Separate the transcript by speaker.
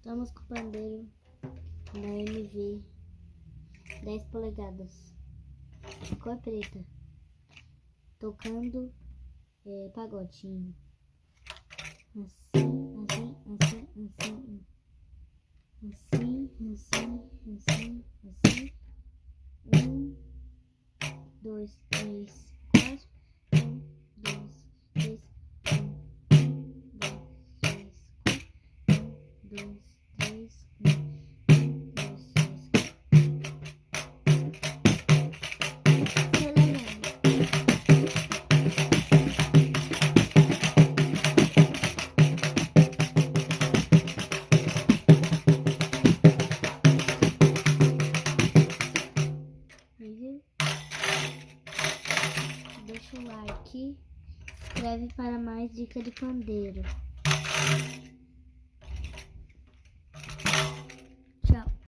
Speaker 1: Estamos com o pandeiro da MV 10 polegadas, cor preta, tocando pagodinho. Assim, assim, assim, assim. Assim, assim, assim, assim. 1, 2, 3, 4. 1, 2, 3, 1, 2, 3, 4. 1, 2, 3, 1, 2, 3, 4. Deixa o like, inscreve para mais dicas de pandeiro.